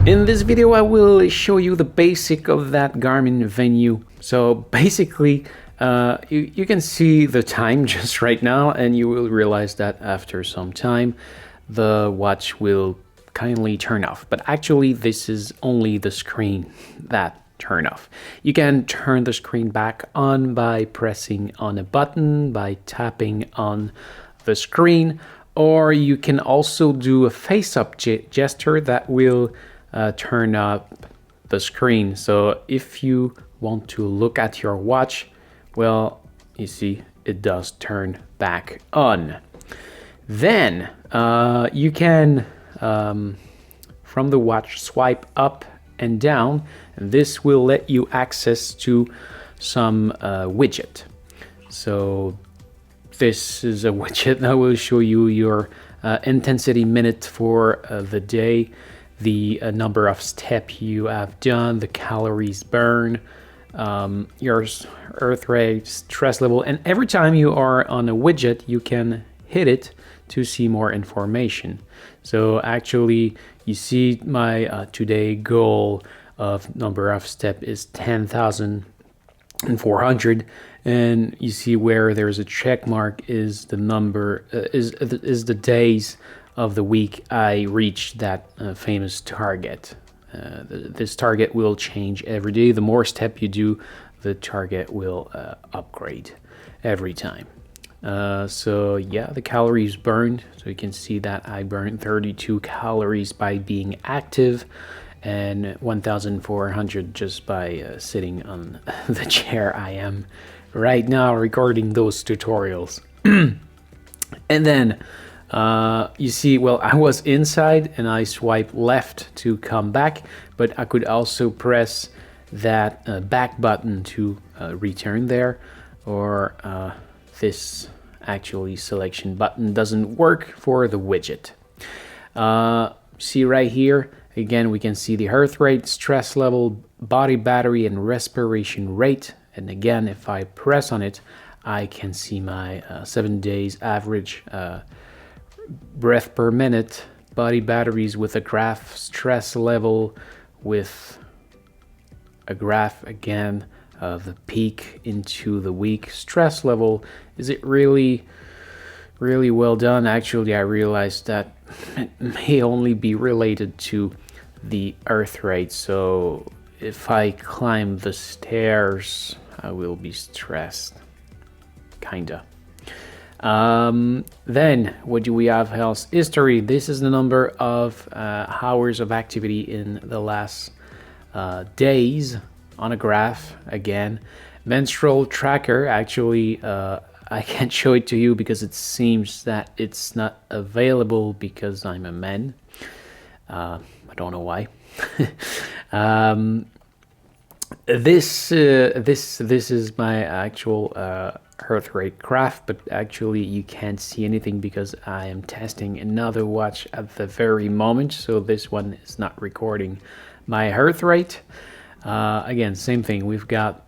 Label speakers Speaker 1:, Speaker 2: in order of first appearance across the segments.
Speaker 1: In this video I will show you the basic of that Garmin Venu. So basically you can see the time just right now, and you will realize that after some time the watch will kindly turn off. But actually this is only the screen that turn off. You can turn the screen back on by pressing on a button, by tapping on the screen, or you can also do a face-up gesture that will turn up the screen. So if you want to look at your watch, well, you see it does turn back on. Then you can from the watch swipe up and down, and this will let you access to some widget. So this is a widget that will show you your intensity minute for the day, the number of steps you have done, the calories burned, your earth rate, stress level, and every time you are on a widget you can hit it to see more information. So actually you see my today goal of number of steps is 10,400, and you see where there's a check mark is the number is the days of the week I reached that famous target. This target will change every day. The more step you do, the target will upgrade every time. So yeah, the calories burned. So you can see that I burned 32 calories by being active, and 1,400 just by sitting on the chair I am right now recording those tutorials. And then you see, well, I was inside and I swipe left to come back, but I could also press that back button to return there, or this actually selection button doesn't work for the widget. See right here, again, we can see the heart rate, stress level, body battery, and respiration rate. And again, if I press on it, I can see my 7 days average breath per minute, body batteries with a graph, stress level with a graph again of the peak into the week, stress level. Is it really well done? Actually, I realized that it may only be related to the earth rate. So if I climb the stairs, I will be stressed, kinda. Then what do we have? Health history. This is the number of hours of activity in the last days on a graph again. Menstrual tracker. Actually I can't show it to you because it seems that it's not available because I'm a man. I don't know why. This is my actual heart rate graph, but actually you can't see anything because I am testing another watch at the very moment, so this one is not recording my heart rate. Again, same thing, we've got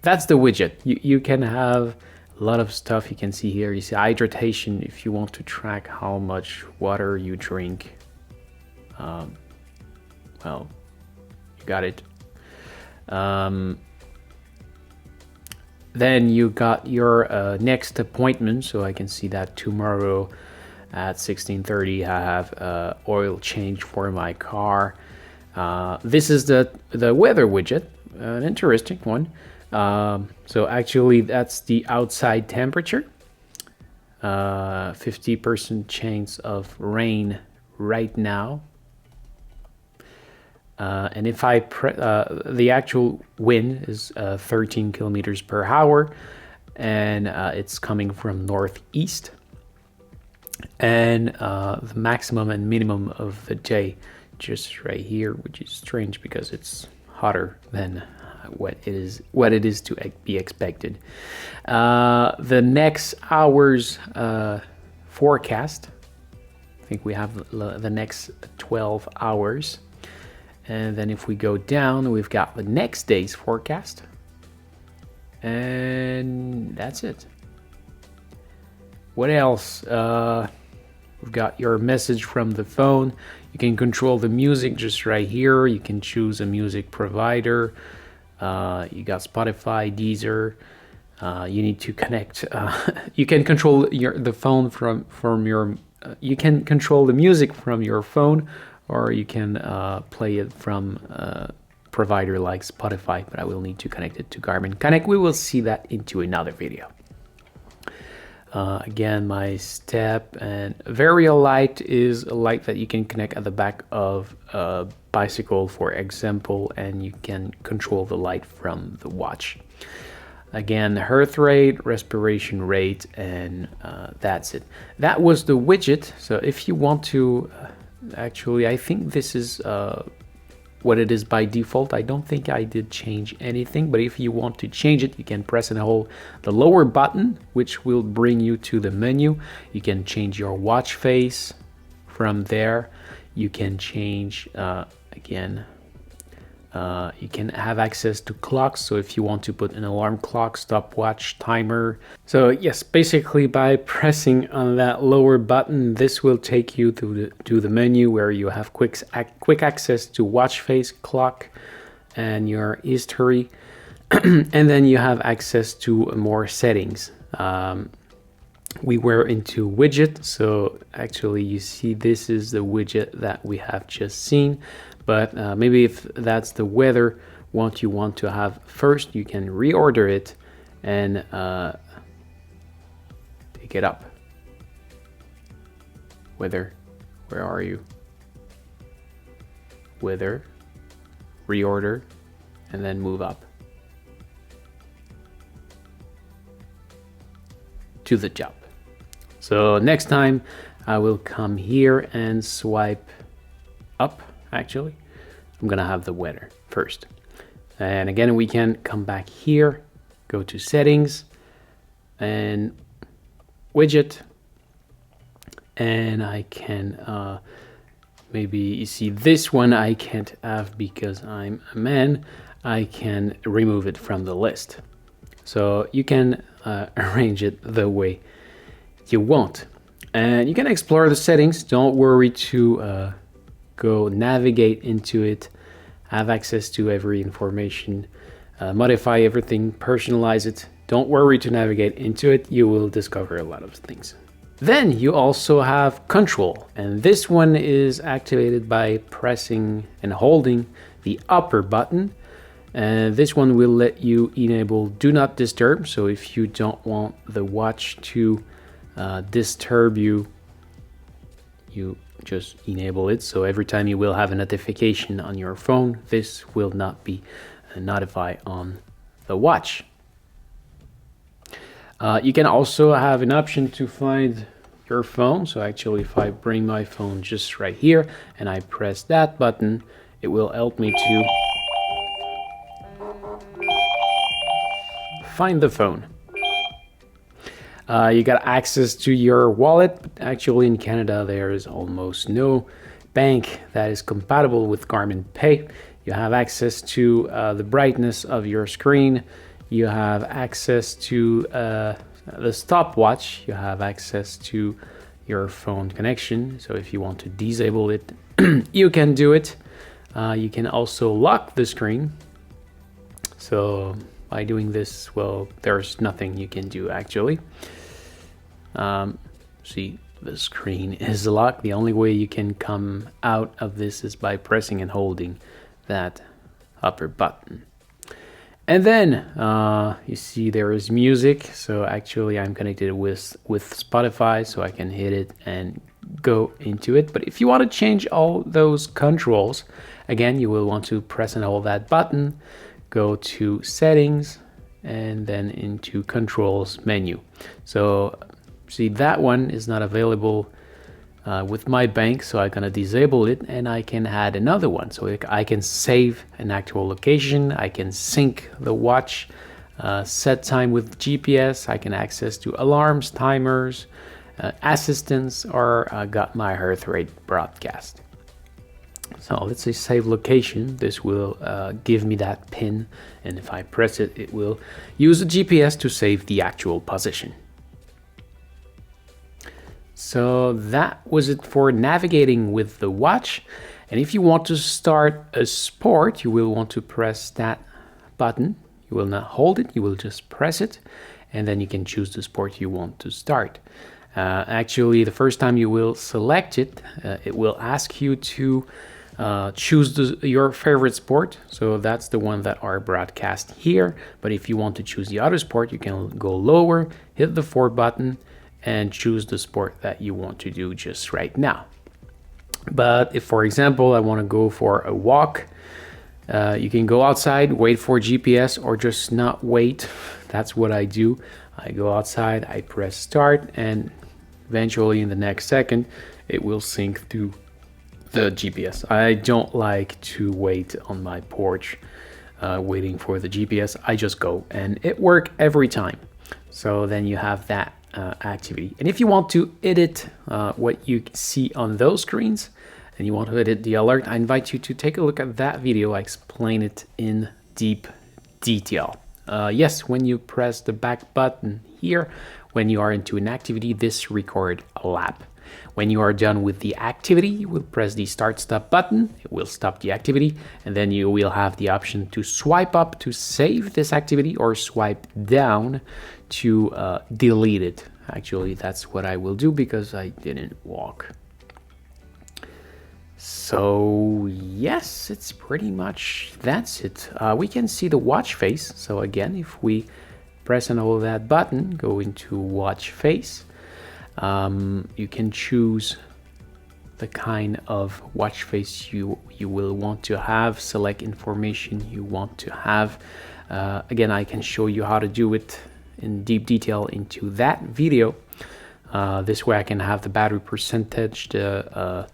Speaker 1: that's the widget. You can have a lot of stuff. You can see here, you see hydration if you want to track how much water you drink. Well, you got it. Then you got your next appointment, so I can see that tomorrow at 16:30 I have oil change for my car. This is the weather widget, an interesting one. So actually that's the outside temperature, 50% chance of rain right now. And if I the actual wind is 13 kilometers per hour, and it's coming from northeast, and the maximum and minimum of the day just right here, which is strange because it's hotter than what it is to be expected. The next hour's forecast, I think we have the next 12 hours. And then if we go down, we've got the next day's forecast. And that's it. What else? We've got your message from the phone. You can control the music just right here. You can choose a music provider. You got Spotify, Deezer. You need to connect. You can control the phone from your. You can control the music from your phone, or you can play it from a provider like Spotify. But I will need to connect it to Garmin Connect. We will see that into another video. Again, my step and Vario light is a light that you can connect at the back of a bicycle, for example, and you can control the light from the watch. Again, heart rate, respiration rate, and that's it. That was the widget. So if you want to, actually, I think this is what it is by default. I don't think I did change anything, but if you want to change it, you can press and hold the lower button, which will bring you to the menu. You can change your watch face from there. You can change, again, you can have access to clocks. So if you want to put an alarm clock, stopwatch, timer. So yes, basically by pressing on that lower button, this will take you to the menu where you have quick access to watch face, clock, and your history. And then you have access to more settings. We were into widget. So actually you see this is the widget that we have just seen. But maybe if that's the weather what you want to have first, you can reorder it and take it up. Weather, where are you? Weather, reorder, and then move up to the job. So next time I will come here and swipe up. Actually, I'm gonna have the weather first. And again, we can come back here, go to settings and widget. And I can, maybe you see this one I can't have because I'm a man. I can remove it from the list. So you can arrange it the way you want. And you can explore the settings. Don't worry to go navigate into it, have access to every information, modify everything, personalize it. Don't worry to navigate into it. You will discover a lot of things. Then you also have control, and this one is activated by pressing and holding the upper button. And this one will let you enable do not disturb. So if you don't want the watch to disturb you, you just enable it. So every time you will have a notification on your phone, this will not be notified on the watch. You can also have an option to find your phone. So actually, if I bring my phone just right here and I press that button, it will help me to find the phone. You got access to your wallet. Actually, in Canada, there is almost no bank that is compatible with Garmin Pay. You have access to the brightness of your screen. You have access to the stopwatch. You have access to your phone connection. So if you want to disable it, you can do it. You can also lock the screen. So by doing this, well, there's nothing you can do actually. See, the screen is locked. The only way you can come out of this is by pressing and holding that upper button. And then you see there is music. So actually I'm connected with Spotify, so I can hit it and go into it. But if you want to change all those controls, again, you will want to press and hold that button, go to settings, and then into controls menu. So see, that one is not available with my bank, so I'm gonna disable it and I can add another one. So I can save an actual location, I can sync the watch, set time with GPS, I can access to alarms, timers, assistants, or got my heart rate broadcast. So let's say save location. This will give me that pin, and if I press it, it will use the GPS to save the actual position. So that was it for navigating with the watch. And if you want to start a sport, you will want to press that button. You will not hold it, you will just press it, and then you can choose the sport you want to start. Actually, the first time you will select it, it will ask you to choose your favorite sport. So that's the one that are broadcast here. But if you want to choose the other sport, you can go lower, hit the 4 button, and choose the sport that you want to do just right now. But if, for example, I want to go for a walk, you can go outside, wait for GPS, or just not wait. That's what I do. I go outside, I press start, and eventually in the next second, it will sync through the GPS. I don't like to wait on my porch waiting for the GPS. I just go, and it works every time. So then you have that activity. And if you want to edit what you see on those screens and you want to edit the alert, I invite you to take a look at that video. I explain it in deep detail. Yes, when you press the back button here, when you are into an activity, this record a lap. When you are done with the activity, you will press the start stop button. It will stop the activity, and then you will have the option to swipe up to save this activity or swipe down to delete it. Actually, that's what I will do because I didn't walk. So yes, it's pretty much that's it. We can see the watch face. So again, if we press and hold that button, go into watch face. You can choose the kind of watch face you will want to have, select information you want to have. Again, I can show you how to do it in deep detail into that video. This way I can have the battery percentage, the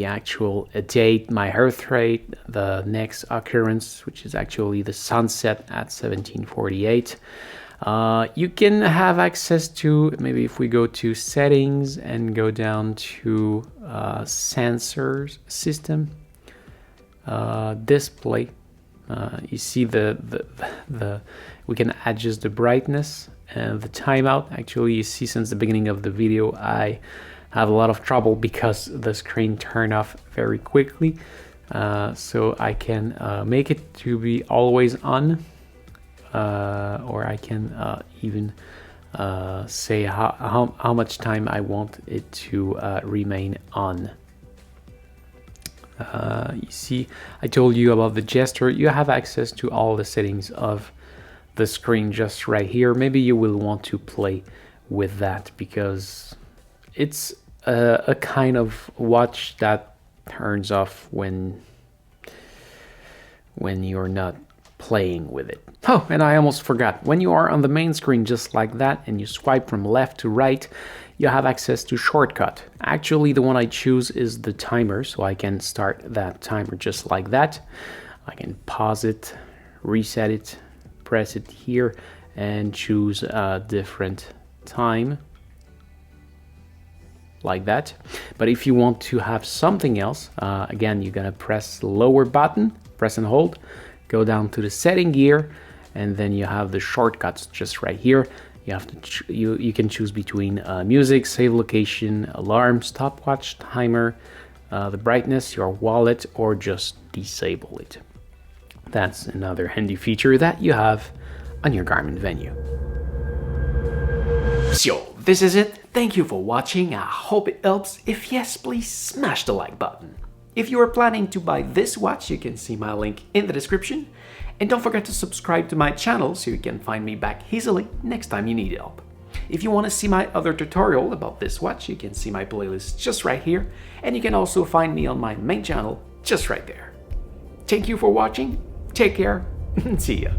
Speaker 1: actual date, my heart rate, the next occurrence, which is actually the sunset at 1748. You can have access to, maybe if we go to settings and go down to sensors system, display, you see we can adjust the brightness and the timeout. Actually, you see since the beginning of the video I have a lot of trouble because the screen turned off very quickly, so I can make it to be always on, or I can even say how much time I want it to remain on. You see, I told you about the gesture. You have access to all the settings of the screen just right here. Maybe you will want to play with that because it's a kind of watch that turns off when you're not playing with it. Oh, and I almost forgot. When you are on the main screen just like that and you swipe from left to right, you have access to shortcut. Actually, the one I choose is the timer, so I can start that timer just like that. I can pause it, reset it, press it here, and choose a different time, like that. But if you want to have something else, again, you're gonna press the lower button, press and hold, go down to the setting gear, and then you have the shortcuts just right here. You have to you can choose between music, save location, alarm, stopwatch, timer, the brightness, your wallet, or just disable it. That's another handy feature that you have on your Garmin Venu. So this is it. Thank you for watching. I hope it helps. If yes, please smash the like button. If you are planning to buy this watch, you can see my link in the description. And don't forget to subscribe to my channel so you can find me back easily next time you need help. If you want to see my other tutorial about this watch, you can see my playlist just right here. And you can also find me on my main channel just right there. Thank you for watching. Take care and see ya.